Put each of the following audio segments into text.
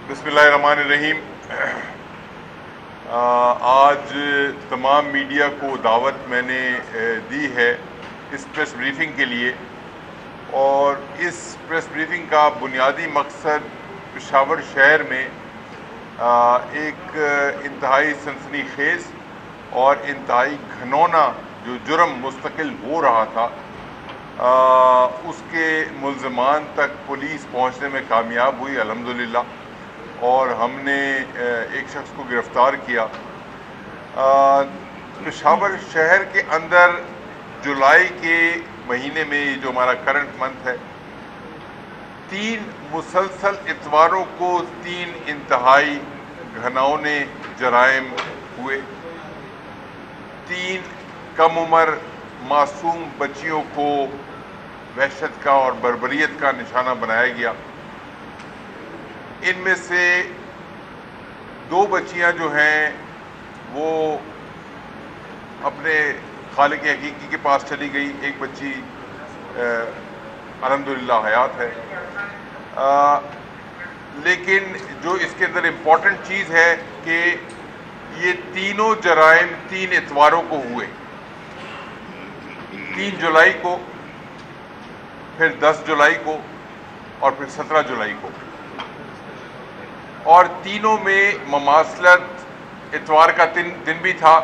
بسم اللہ الرحمن الرحیم۔ آج تمام میڈیا کو دعوت میں نے دی ہے اس پریس بریفنگ کے لیے، اور اس پریس بریفنگ کا بنیادی مقصد پشاور شہر میں ایک انتہائی سنسنی خیز اور انتہائی گھنونا جو جرم مستقل ہو رہا تھا اس کے ملزمان تک پولیس پہنچنے میں کامیاب ہوئی الحمدللہ، اور ہم نے ایک شخص کو گرفتار کیا۔ پشاور شہر کے اندر جولائی کے مہینے میں جو ہمارا کرنٹ منتھ ہے، 3 مسلسل اتواروں کو 3 انتہائی گھناؤنے جرائم ہوئے۔ 3 کم عمر معصوم بچیوں کو وحشت کا اور بربریت کا نشانہ بنایا گیا۔ ان میں سے 2 بچیاں جو ہیں وہ اپنے خالق حقیقی کے پاس چلی گئی، ایک بچی الحمدللہ حیات ہے۔ لیکن جو اس کے اندر امپورٹنٹ چیز ہے کہ یہ تینوں جرائم 3 اتواروں کو ہوئے، 3 جولائی کو، پھر 10 جولائی کو، اور پھر 17 جولائی کو، اور تینوں میں مماثلت اتوار کا دن بھی تھا،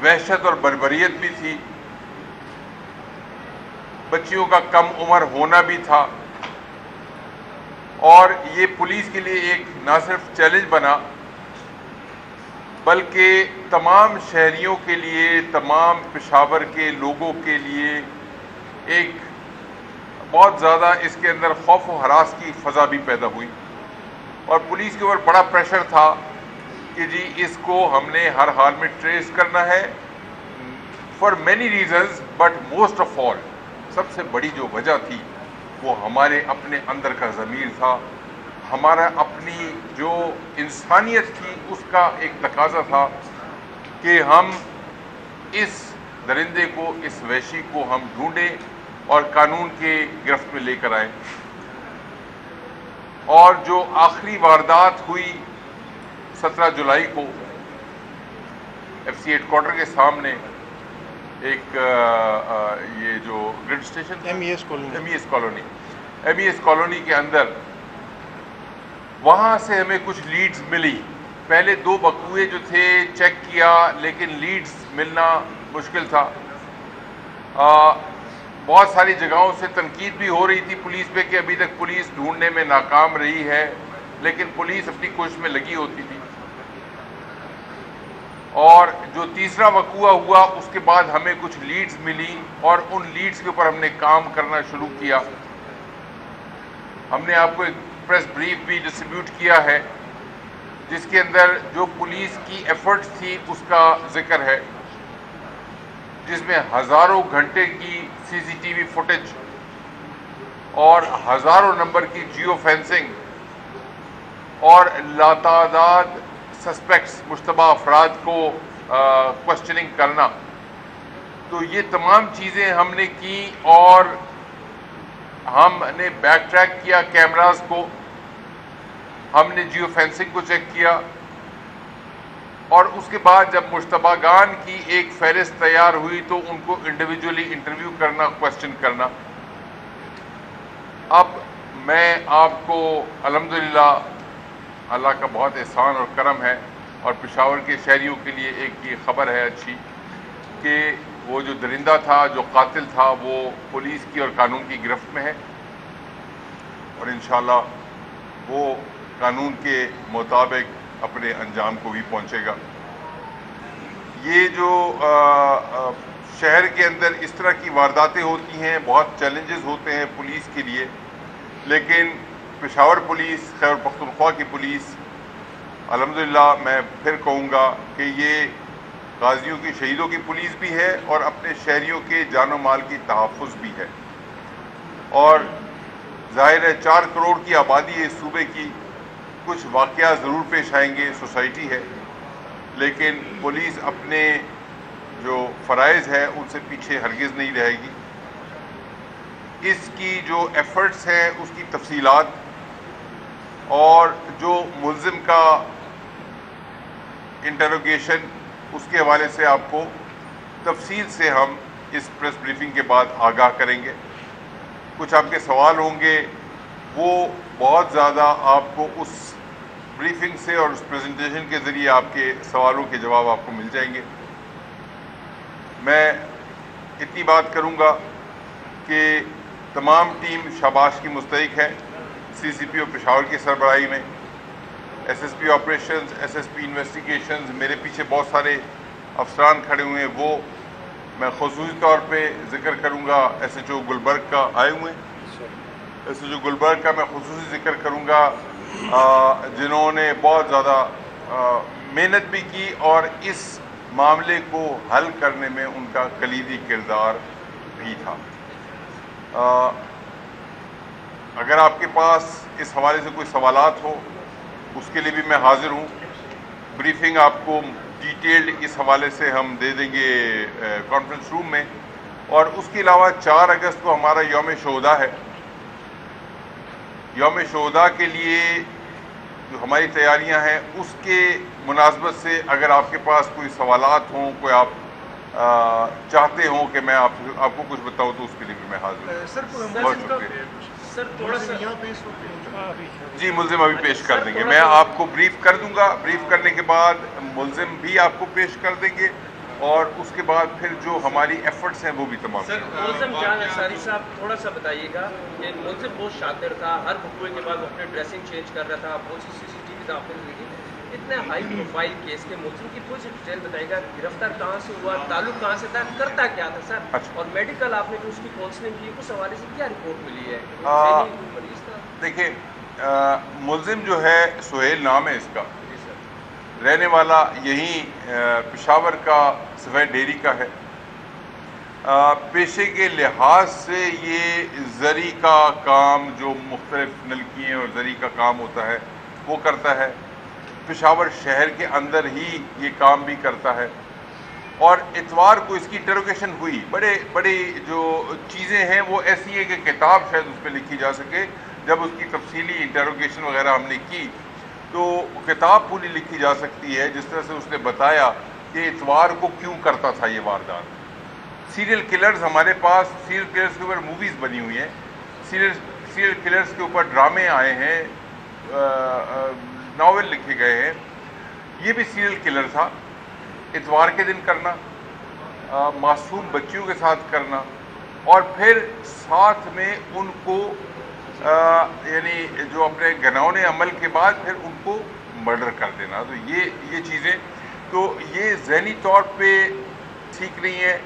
وحشت اور بربریت بھی تھی، بچیوں کا کم عمر ہونا بھی تھا، اور یہ پولیس کے لیے ایک نہ صرف چیلنج بنا بلکہ تمام شہریوں کے لیے، تمام پشاور کے لوگوں کے لیے ایک بہت زیادہ اس کے اندر خوف و ہراس کی فضا بھی پیدا ہوئی، اور پولیس کے اوپر بڑا پریشر تھا کہ جی اس کو ہم نے ہر حال میں ٹریس کرنا ہے for many reasons, but most of all سب سے بڑی جو وجہ تھی وہ ہمارے اپنے اندر کا ضمیر تھا، ہمارا اپنی جو انسانیت تھی اس کا ایک تقاضا تھا کہ ہم اس درندے کو، اس وحشی کو ہم ڈھونڈیں اور قانون کے گرفت میں لے کر آئیں۔ اور جو آخری واردات ہوئی 17 جولائی کو ایف سی ہیڈ کوارٹر کے سامنے، ایک یہ جو grid station M E S colony کے اندر، وہاں سے ہمیں کچھ لیڈز ملی۔ پہلے 2 بقوے جو تھے چیک کیا، لیکن لیڈز ملنا مشکل تھا۔ بہت ساری جگہوں سے تنقید بھی ہو رہی تھی پولیس پہ کہ ابھی تک پولیس ڈھونڈنے میں ناکام رہی ہے، لیکن پولیس اپنی کوشش میں لگی ہوتی تھی۔ اور جو تیسرا وقوعہ ہوا اس کے بعد ہمیں کچھ لیڈز ملی، اور ان لیڈز کے اوپر ہم نے کام کرنا شروع کیا۔ ہم نے آپ کو ایک پریس بریف بھی ڈسٹریبیوٹ کیا ہے جس کے اندر جو پولیس کی ایفرٹس تھی اس کا ذکر ہے، جس میں ہزاروں گھنٹے کی سی سی ٹی وی فوٹیج اور ہزاروں نمبر کی جیو فینسنگ اور لاتعداد سسپیکٹس، مشتبہ افراد کو کوشچننگ کرنا، تو یہ تمام چیزیں ہم نے کی، اور ہم نے بیک ٹریک کیا کیمراز کو، ہم نے جیو فینسنگ کو چیک کیا، اور اس کے بعد جب مشتبہگان کی ایک فہرست تیار ہوئی تو ان کو انڈیویجولی انٹرویو کرنا، کوشچن کرنا۔ اب میں آپ کو الحمدللہ اللہ کا بہت احسان اور کرم ہے، اور پشاور کے شہریوں کے لیے ایک یہ خبر ہے اچھی کہ وہ جو درندہ تھا، جو قاتل تھا، وہ پولیس کی اور قانون کی گرفت میں ہے، اور انشاءاللہ وہ قانون کے مطابق اپنے انجام کو بھی پہنچے گا۔ یہ جو شہر کے اندر اس طرح کی وارداتیں ہوتی ہیں، بہت چیلنجز ہوتے ہیں پولیس کے لیے، لیکن پشاور پولیس، خیبر پختونخوا کی پولیس الحمدللہ میں پھر کہوں گا کہ یہ غازیوں کی، شہیدوں کی پولیس بھی ہے، اور اپنے شہریوں کے جان و مال کی تحفظ بھی ہے۔ اور ظاہر ہے 4 کروڑ کی آبادی ہے اس صوبے کی، کچھ واقعات ضرور پیش آئیں گے، سوسائٹی ہے، لیکن پولیس اپنے جو فرائض ہے ان سے پیچھے ہرگز نہیں رہے گی۔ اس کی جو ایفرٹس ہیں، اس کی تفصیلات اور جو ملزم کا انٹروگیشن اس کے حوالے سے آپ کو تفصیل سے ہم اس پریس بریفنگ کے بعد آگاہ کریں گے. کچھ آپ کے سوال ہوں گے وہ بہت زیادہ آپ کو اس بریفنگ سے اور اس پریزنٹیشن کے ذریعے آپ کے سوالوں کے جواب آپ کو مل جائیں گے. میں اتنی بات کروں گا کہ تمام ٹیم شاباش کی مستحق ہے. سی سی پی او پشاور کی سربراہی میں S S P operations, S S P investigations, میرے پیچھے بہت سارے افسران کھڑے ہوئے ہیں. وہ میں خصوصی طور پہ ذکر کروں گا ایس ایچ او گلبرگ کا آئے ہوئے ہیں. ایس ایچ او گلبرگ کا میں خصوصی ذکر کروں گا جنہوں نے بہت زیادہ محنت بھی کی اور اس معاملے کو حل کرنے میں ان کا کلیدی کردار بھی تھا. اگر آپ کے پاس اس حوالے سے کوئی سوالات ہو اس کے لیے بھی میں حاضر ہوں. بریفنگ آپ کو ڈیٹیلڈ اس حوالے سے ہم دے دیں گے کانفرنس روم میں. اور اس کے علاوہ 4 اگست کو ہمارا یوم شہداء ہے. یوم شہداء کے لیے جو ہماری تیاریاں ہیں اس کے مناسبت سے اگر آپ کے پاس کوئی سوالات ہوں، کوئی آپ چاہتے ہوں کہ میں آپ کو کچھ بتاؤں تو اس کے لیے بھی میں حاضر ہوں. بہت شکریہ. جی ملزم ابھی پیش کر دیں گے. میں آپ کو بریف کر دوں گا. بریف کرنے کے بعد ملزم بھی آپ کو پیش کر دیں گے اور اس کے بعد پھر جو ہماری ایفرٹس ہیں وہ بھی تمام. ملزم جان انصاری صاحب تھوڑا سا بتائیے گا کہ ملزم بہت شاطر تھا، ہر حکومے کے بعد وہ اپنے ڈریسنگ چینج کر رہا تھا، بہت سی CCTV داخل ہوئی تھی. اتنے ہائی پروفائل کیس کے ملزم کی تھوڑی سی ڈیٹیل بتائیے گا. گرفتار کہاں سے ہوا، تعلق کہاں سے تھا، کرتا کیا تھا سر؟ اور میڈیکل آپ نے جو اس کی کاؤنسلنگ کی اس حوالے سے کیا رپورٹ ملی ہے؟ دیکھیں ملزم جو ہے سہیل نام ہے اس کا، رہنے والا یہیں پشاور کا سوین ڈیری کا ہے. پیشے کے لحاظ سے یہ زرعی کا کام جو مختلف نلکیاں اور زرعی کا کام ہوتا ہے وہ کرتا ہے. پشاور شہر کے اندر ہی یہ کام بھی کرتا ہے. اور اتوار کو اس کی انٹروگیشن ہوئی. بڑے جو چیزیں ہیں وہ ایسی ہیں کہ کتاب شاید اس پہ لکھی جا سکے. جب اس کی تفصیلی انٹروگیشن وغیرہ ہم نے کی تو کتاب پوری لکھی جا سکتی ہے جس طرح سے اس نے بتایا کہ اتوار کو کیوں کرتا تھا یہ واردات. سیریل کلرز ہمارے پاس، سیریل کلرز کے اوپر موویز بنی ہوئی ہیں، سیریل کلرز کے اوپر ڈرامے آئے ہیں، ناول لکھے گئے ہیں. یہ بھی سیریل کلر تھا. اتوار کے دن کرنا، معصوم بچیوں کے ساتھ کرنا اور پھر ساتھ میں ان کو یعنی جو اپنے گناؤنے عمل کے بعد پھر ان کو مرڈر کر دینا. تو یہ چیزیں تو یہ ذہنی طور پہ ٹھیک نہیں ہے.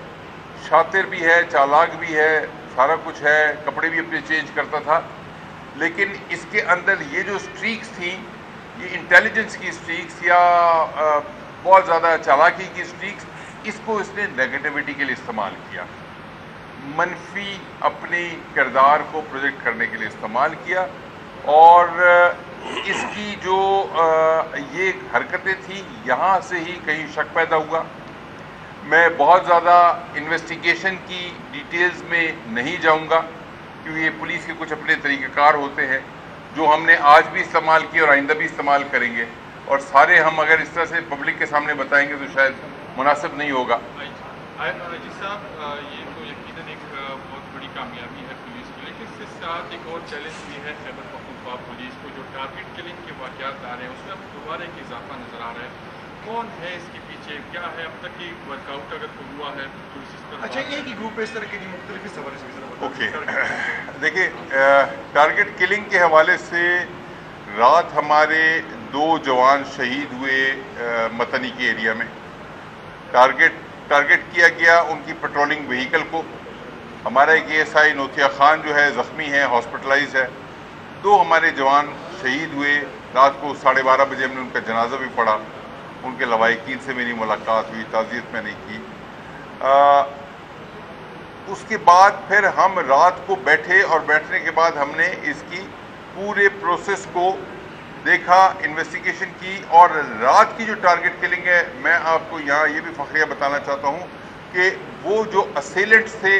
شاطر بھی ہے، چالاک بھی ہے، سارا کچھ ہے، کپڑے بھی اپنے چینج کرتا تھا. لیکن اس کے اندر یہ جو سٹریکس تھیں، یہ انٹیلیجنس کی سٹریکس یا بہت زیادہ چالاکی کی سٹریکس، اس کو اس نے نیگیٹیوٹی کے لیے استعمال کیا، منفی اپنی کردار کو پروجیکٹ کرنے کے لیے استعمال کیا. اور اس کی جو یہ حرکتیں تھیں یہاں سے ہی کہیں شک پیدا ہوا. میں بہت زیادہ انویسٹیگیشن کی ڈیٹیلز میں نہیں جاؤں گا کیونکہ یہ پولیس کے کچھ اپنے طریقہ کار ہوتے ہیں جو ہم نے آج بھی استعمال کیے اور آئندہ بھی استعمال کریں گے. اور سارے ہم اگر اس طرح سے پبلک کے سامنے بتائیں گے تو شاید مناسب نہیں ہوگا. جی صاحب، یہ تو یقیناً ایک بہت بڑی کامیابی ہے پولیس کی، لیکن اس کے ساتھ ایک اور چیلنج بھی ہے خیبر پختونخوا پولیس کو. جو ٹارگٹ کلنگ کے واقعات آ رہے ہیں اس میں اب دوبارہ ایک اضافہ نظر آ رہا ہے. کون ہے اس کے پیچھے، کیا ہے اب تک کی ورک آؤٹ اگر کوئی ہوا ہے تو اس پر؟ اچھا، ایک ہی گروپ ہے اس طرح کے مختلف اس حوالے سے؟ اوکے، دیکھیں ٹارگٹ کلنگ کے حوالے سے رات ہمارے 2 جوان شہید ہوئے متنی کے ایریا میں. ٹارگٹ کیا گیا ان کی پیٹرولنگ وہیکل کو. ہمارا ایک ASI نوتیا خان جو ہے زخمی ہے، ہاسپٹلائز ہے. 2 ہمارے جوان شہید ہوئے. رات کو 12:30 بجے ہم نے ان کا جنازہ بھی پڑھا. ان کے لواحقین سے میری ملاقات ہوئی، تعزیت میں نے کی. اس کے بعد پھر ہم رات کو بیٹھے اور بیٹھنے کے بعد ہم نے اس کی پورے پروسیس کو دیکھا، انویسٹیگیشن کی. اور رات کی جو ٹارگٹ کلنگ ہے، میں آپ کو یہاں یہ بھی فخریہ بتانا چاہتا ہوں کہ وہ جو اسیلنٹس تھے